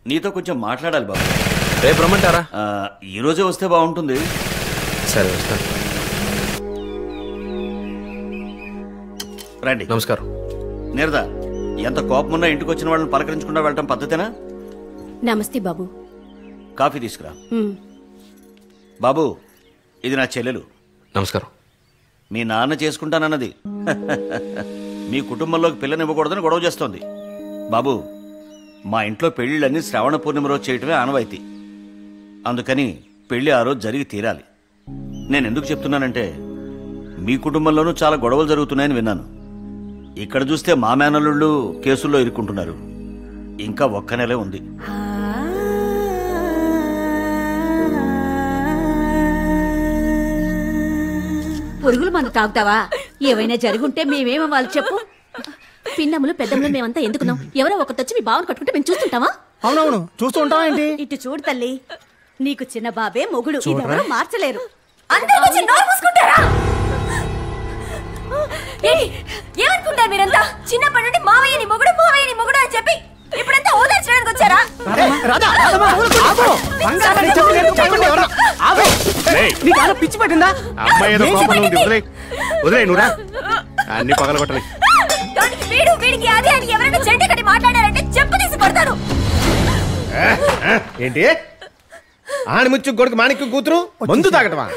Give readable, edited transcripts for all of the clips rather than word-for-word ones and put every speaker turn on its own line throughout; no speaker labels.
నీతో కొంచెం మాట్లాడాలి బాబు.
రేపు రమ్మంటారా?
ఈరోజే వస్తే బాగుంటుంది.
సరే వస్తాను.
రండి.
నమస్కారం.
నీరద, ఎంత కోపమున్నా ఇంటికి వచ్చిన వాళ్ళని పలకరించకుండా వెళ్ళటం పద్ధతేనా?
నమస్తే బాబు.
కాఫీ తీసుకురా. బాబు, ఇది నా చెల్లెలు.
నమస్కారం.
మీ నాన్న చేసుకుంటానన్నది మీ కుటుంబంలోకి పిల్లనివ్వకూడదని గొడవ చేస్తోంది. బాబు, మా ఇంట్లో పెళ్ళిళ్ళన్నీ శ్రావణ పూర్ణిమ రోజు చేయటమే ఆనవాయితీ. అందుకని పెళ్లి ఆ రోజు జరిగి తీరాలి. నేను ఎందుకు చెప్తున్నానంటే మీ కుటుంబంలోనూ చాలా గొడవలు జరుగుతున్నాయని విన్నాను. ఇక్కడ చూస్తే మా మేనల్లుళ్ళు కేసుల్లో ఇరుక్కుంటున్నారు. ఇంకా ఒక్క నెలే ఉంది.
పురుగులు మందు తాగుతావా? ఏవైనా జరుగుంటే మేమేమో వాళ్ళు చెప్పు. పిన్నములు పెద్దములు మేమంతా ఎందుకున్నాం? ఎవరో ఒకతొచ్చి మీ బావను కట్టుకుంటే మేము చూస్తుంటావా?
అవునవును, చూస్తూ ఉంటావా ఏంటి?
ఇటు చూడు తల్లి, నీకు చిన్న బాబే మొగుడు. ఇదెవరూ మార్చలేరు. ఏమనుకుంటారు మీరంతా? చిన్నప్పటి నుండి మావయ్యని మొగుడు మావయ్యని మొగుడు అని చెప్పి ఇప్పుడంతా ఓదార్చడానికి వచ్చారా?
పిచ్చి పట్టిందా?
అన్ని పగల కొట్టాలి.
వీడికి అదే అని ఎవరైనా చెడ్డ కట్టి మాట్లాడారంటే చెప్పు తీసి కొడతాను.
ఏంటి ఆణిముచ్చు కొడుకు మాణిక్యం కూతురు మందు తాగటమా?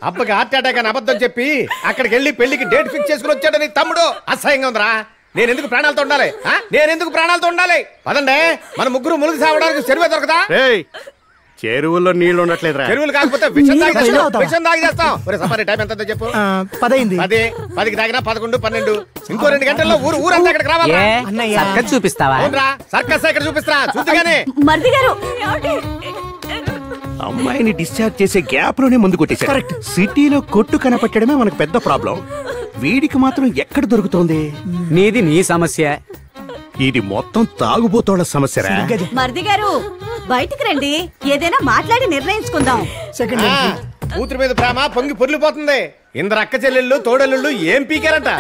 అబ్బకి హార్ట్ అటాక్ అని అబద్ధం చెప్పి అక్కడికి వెళ్ళి పెళ్లికి డేట్ ఫిక్స్ చేసుకుని వచ్చాడని తమ్ముడు. అసహ్యంగా ఉందిరా. నేనెందుకు ప్రాణాలతో ఉండాలి? నేనెందుకు ప్రాణాలతో ఉండాలి? పదండి, మన ముగ్గురు ములుగు సావడానికి చెరువే దొరకదా?
చెరువుల్లో నీళ్లు ఉండట్లేదురా.
చెరువులు కాకపోతే విషం తాగి చేస్తాం. సఫారీ టైం ఎంత చెప్పు?
10
10కి తాగినా 11, 12. ఇంకో 2 గంటల్లో ఊరంతా ఇక్కడికి రావాలి.
చూపిస్తావా?
సర్కస్ ఇక్కడ చూపిస్తా చూద్దానే.
మరిది గారు,
అమ్మాయిని డిశ్చార్జ్ చేసే గ్యాప్ లోనే ముందు కొట్టేశారు. సిటీలో కొట్టు కనపట్టడమే మనకు పెద్ద ప్రాబ్లం. వీడికి మాత్రం ఎక్కడ దొరుకుతోంది?
నీది నీ సమస్య.
ఇది మొత్తం తాగుబోతోళ్ల సమస్య.
మరిది గారు బయటికి రండి, ఏదైనా మాట్లాడి నిర్ణయించుకుందాం.
కూతురు మీద ప్రేమ పొంగి పొర్లిపోతుంది. ఇందరు అక్క చెల్లెళ్ళు తోడళ్ళు ఏం పీకారంట.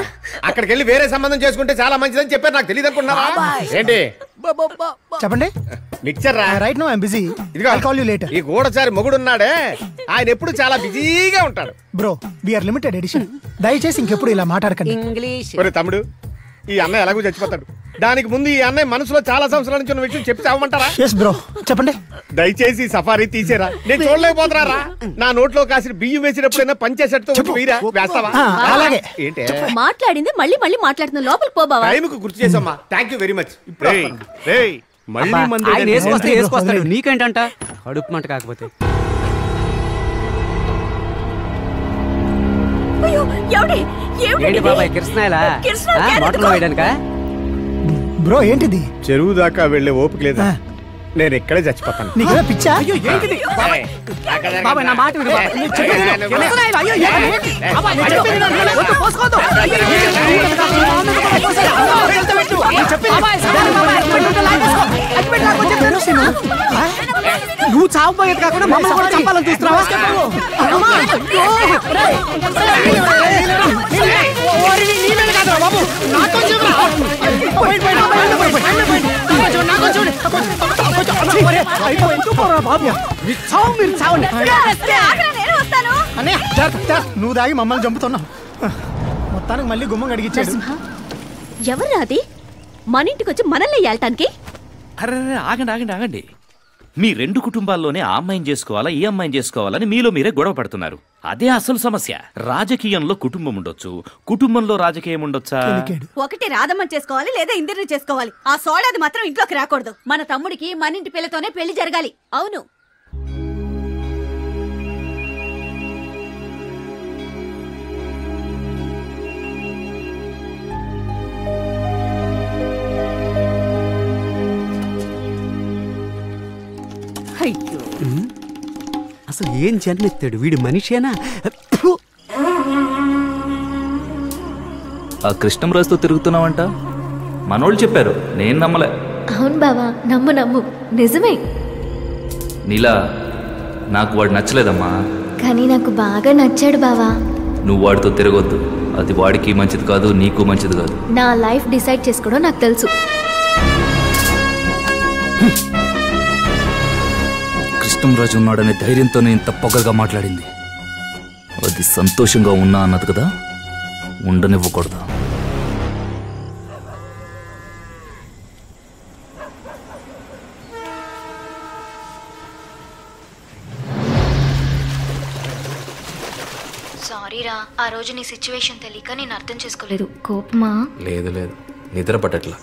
అక్కడికి వెళ్ళి వేరే సంబంధం చేసుకుంటే చాలా మంచిదని చెప్పారు. నాకు తెలియదు అనుకున్నావా ఏంటి?
చెప్పండి.
Mixture
right no I'm busy.
ఈ గూడచారి మొగుడున్నాడే, ఆయన ఎప్పుడు చాలా బిజీగా ఉంటాడు.
Bro, we are limited edition. దయచేసి ఇంకెప్పుడు ఇలా మాట్లాడకండి.
ఇంగ్లీష్.
తమ్ముడు, ఈ అన్నయ్య ఎలాగో చచ్చిపోతాడు. దానికి ముందు ఈ అన్నయ్య మనసులో చాలా సంవత్సరాల నుంచి ఉన్న విషయం చెప్పి చావమంటారా?
బ్రో చెప్పండి.
దయచేసి సఫారీ తీసేరా. నేను చూడలేకపోతున్నారా? నా నోట్లో కాసిన బియ్యం వేసినప్పుడైనా పంచేసట్టుతో వేస్తావా?
అలాగే.
ఏంటి
మాట్లాడింది మళ్ళీ మళ్ళీ మాట్లాడుతున్నా. లోపలికి పోబావా?
టైంకు గుర్తు చేసమ్మా. Thank you very much.
నీకేంటంట కడుపు మంట కాకపోతే. బ్రో ఏంటిది?
చెరువు దాకా వెళ్లే ఓపిక లేదా? నేను ఎక్కడే చచ్చిపోతాను.
నీకేనా పిచ్చా? నువ్వు చావపోయేది కాకుండా మమ్మల్ని కూడా చంపాలని చూస్తున్నావా? నువ్వు దాగి మమ్మల్ని చంపుతున్నావు. మొత్తానికి మళ్ళీ గుమ్మం కడిగించాడు.
ఎవరు అది మన ఇంటికి వచ్చి మనల్ని ఏల్టానికి?
అరే ఆగండి ఆగండి ఆగండి. మీ 2 కుటుంబాల్లోనే ఆ అమ్మాయిని చేసుకోవాలా ఈ అమ్మాయిని చేసుకోవాలని మీలో మీరే గొడవ పడుతున్నారు. అదే అసలు సమస్య. రాజకీయంలో కుటుంబం ఉండొచ్చు, కుటుంబంలో రాజకీయం ఉండొచ్చా?
ఒకటి రాధమ్మని చేసుకోవాలి, లేదా ఇందిరిని చేసుకోవాలి. ఆ సోడాది మాత్రం ఇంట్లోకి రాకూడదు. మన తమ్ముడికి మన ఇంటి పిల్లతోనే పెళ్లి జరగాలి. అవును.
అసలు ఏం జన్మెత్తాడు వీడు? మనిషేనా?
ఆ కృష్ణంరాజుతో తిరుగుతున్నావంట మనోళ్ళు చెప్పారు, నేను నమ్మలే.
అవును బావా, నమ్ము నమ్ము, నిజమే.
నీలా నాకు వాడు నచ్చలేదమ్మా.
కానీ నాకు బాగా నచ్చాడు బావా.
నువ్వు వాడితో తిరగొద్దు. అది వాడికి మంచిది కాదు, నీకు మంచిది కాదు.
నా లైఫ్ డిసైడ్ చేసుకోవడం నాకు తెలుసు.
కృష్ణంరాజు ఉన్నాడనే ధైర్యంతోనే ఇంత పొగగా మాట్లాడింది. అది సంతోషంగా ఉన్నా అన్నది కదా, ఉండనివ్వకూడదు.
సారీరా, ఆ రోజు నీ సిచ్యువేషన్ తెలియక నేను అర్థం చేసుకోలేదు. కోపమా?
లేదు లేదు, నిద్ర పట్టట్లా.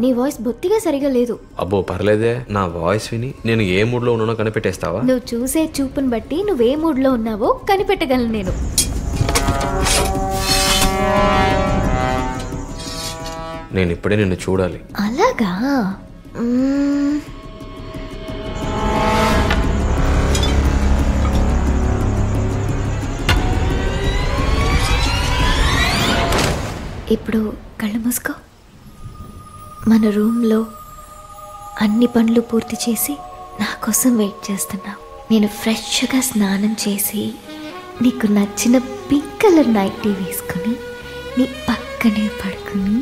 నీ వాయిస్ బొత్తిగా సరిగా లేదు.
అబ్బో పర్లేదే, నా వాయిస్ విని నేను ఏ మూడ్లో ఉన్నానో కనిపెట్టేస్తావా?
నువ్వు చూసే చూపుని బట్టి నువ్వే మూడ్లో ఉన్నావో కనిపెట్టగలను నేను.
నేను ఇప్పుడే నిన్ను చూడాలి.
అలాగా? ఇప్పుడు కళ్ళు మూసుకో. మన రూమ్లో అన్ని పనులు పూర్తి చేసి నా కోసం వెయిట్ చేస్తున్నావు. నేను ఫ్రెష్గా స్నానం చేసి నీకు నచ్చిన పింక్ కలర్ నైటీ వేసుకుని నీ పక్కనే పడుకుని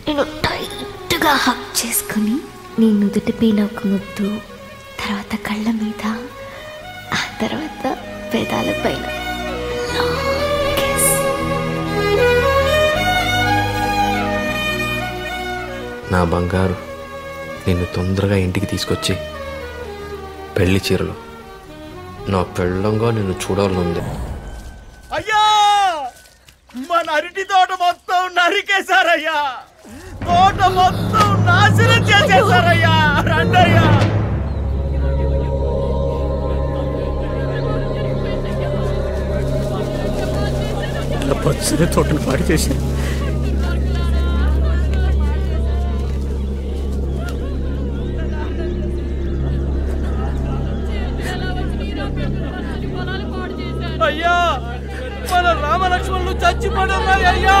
నేను టైట్గా హక్ చేసుకుని నీ నుదుటిపైన ఒక ముద్దు, తర్వాత కళ్ళ మీద, ఆ తర్వాత పెదాల పైన.
నా బంగారు, నిన్ను తొందరగా ఇంటికి తీసుకొచ్చి పెళ్లి చీరలో నా పెళ్ళంగా నిన్ను చూడాలనుంది.
అయ్యా, మన అరటి తోట మొత్తం నరికేశారయ్యా, తోట మొత్తం నాశనం చేసేశారయ్యా. రండయ్యా.
పచ్చని తోటను పాడు చేసి
అయ్యా, మన రామలక్ష్మణులు చచ్చిపోతున్నారు అయ్యా.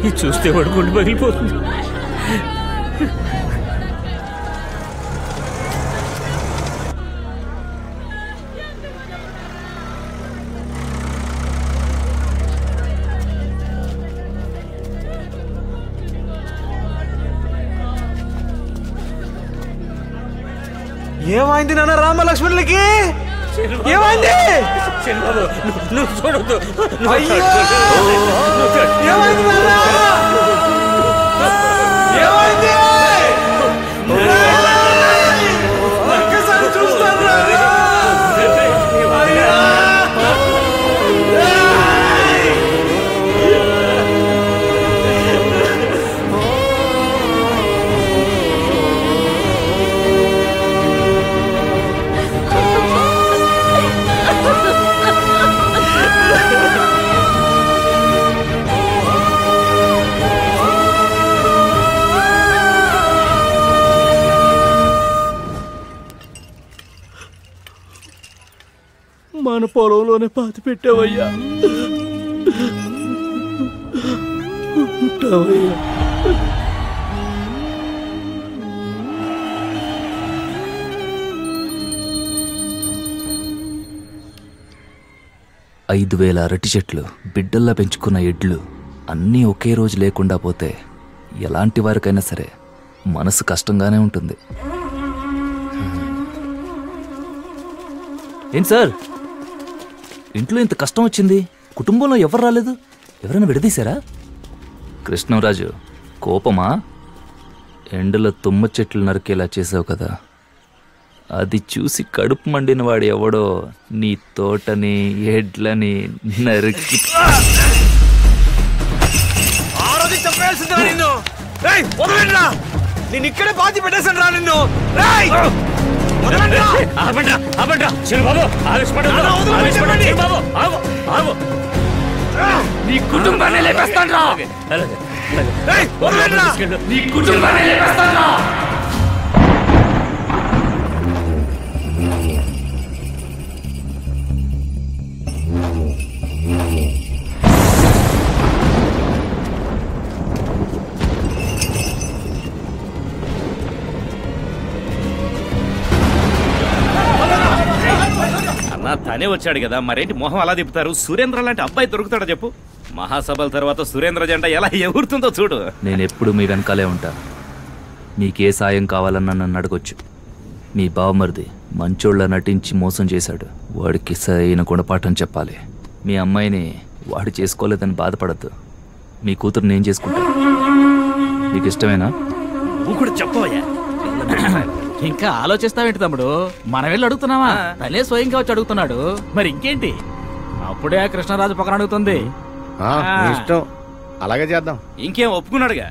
ఇది చూస్తే వాడు గుండె పగిలిపోతుంది.
ఏమైంది నాన్న రామలక్ష్మణులకి? ఏమైంది?
నువ్వు చూడొద్దు.
ఏమైంది నాన్న? ఏమైంది? ఒక్కసారి చూస్తాను.
మన పొలంలోనే పాతి పెట్టావయ్యా. ఉంటావయ్యా.
ఐదు 5,000 అరటి చెట్లు, బిడ్డల్లా పెంచుకున్న ఎడ్లు అన్నీ ఒకే రోజు లేకుండా పోతే ఎలాంటి వారికైనా సరే మనసు కష్టంగానే ఉంటుంది. ఏంటి సార్, ఇంట్లో ఇంత కష్టం వచ్చింది, కుటుంబంలో ఎవరు రాలేదు? ఎవరైనా విడదీశారా? కృష్ణరాజు, కోపమా? ఎండలో తుమ్మ చెట్లు నరికేలా చేసావు కదా, అది చూసి కడుపు మండిన వాడు ఎవడో నీ తోటని ఎడ్లని నరికి
నేను ఇక్కడే పాతి పెట్టేసాను రా నిన్ను.
నీ కుటుంబాన్ని లేపేస్తాను రా. నీ కుటుంబాన్ని లేపేస్తాను రా.
తనే వచ్చాడు కదా, మరేంటి మొహం అలా తిప్పుతారు? సురేంద్ర లాంటి అబ్బాయి దొరుకుతాడా చెప్పు? మహాసభల తర్వాత సురేంద్ర జెండా ఎలా ఎగురుతుందో చూడు.
నేను ఎప్పుడు మీ వెనకాలే ఉంటా. మీకే సాయం కావాలన్నా నన్ను అడగొచ్చు. మీ బావమరిది మంచోళ్ళ నటించి మోసం చేశాడు. వాడికి సరైన గుణపాఠం చెప్పాలి. మీ అమ్మాయిని వాడు చేసుకోలేదని బాధపడద్దు. మీ కూతురు నేను చేసుకుంటా. మీకు ఇష్టమేనా?
నువ్వు కూడా చెప్పవయ్యా.
ఇంకా ఆలోచిస్తావేంటి తమ్ముడు? మనం వెళ్ళి అడుగుతున్నావా? తనే స్వయంగా వచ్చి అడుగుతున్నాడు. మరి ఇంకేంటి? అప్పుడే కృష్ణరాజు పక్కన అడుగుతుంది.
ఇష్టం, అలాగే చేద్దాం.
ఇంకేం ఒప్పుకున్నాడుగా.